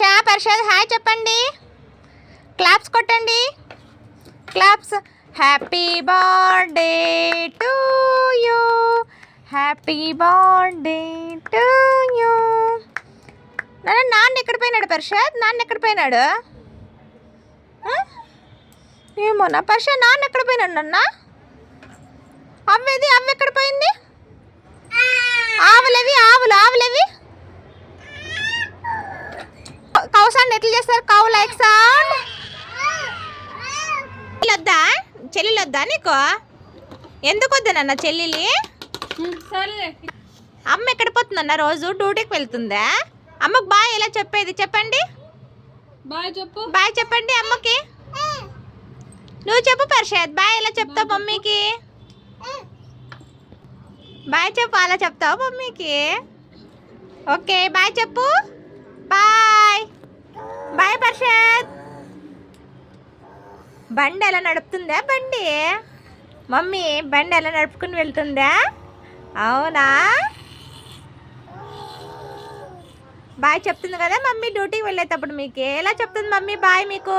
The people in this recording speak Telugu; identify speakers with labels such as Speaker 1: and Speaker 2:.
Speaker 1: పర్షద్ హాయ్ చెప్పండి. క్లాప్స్ కొట్టండి. Claps. Happy birthday to you. Happy birthday to you. నాన్న ఎక్కడ పోయినాడు పర్షద్? నాన్న ఎక్కడ పోయినాడు? ఏమోనా పర్షద్ నాన్న ఎక్కడ పోయినాడు? నాన్న అవ్వేది అవ్వ ఎక్కడ పోయింది? ఆవులేవి ఆవులేవి కౌ సౌండ్ ఎట్లా చేస్తారు? Cow like sound. వద్దా చెల్లెలు వద్దా నీకు? ఎందుకు వద్దా నాన్న చెల్లెలి? అమ్మ ఎక్కడ పోతుందన్న? రోజు డ్యూటీకి వెళ్తుందా? అమ్మకు బాయ్ ఎలా చెప్పేది చెప్పండి.
Speaker 2: బాయ్ చెప్పు.
Speaker 1: బాయ్ చెప్పండి అమ్మకి. నువ్వు చెప్పు పర్షద్. బాయ్ ఎలా చెప్తావు మమ్మీకి? బాయ్ చెప్పు. అలా చెప్తావు మమ్మీకి? ఓకే బాయ్ చెప్పు. Bye bye Parshad. బండి ఎలా నడుపుతుందా? బండి మమ్మీ బండి ఎలా నడుపుకుని వెళ్తుందా? అవునా? బాయ్ చెప్తుంది కదా మమ్మీ డ్యూటీకి వెళ్ళేటప్పుడు. మీకు ఎలా చెప్తుంది మమ్మీ బాయ్ మీకు?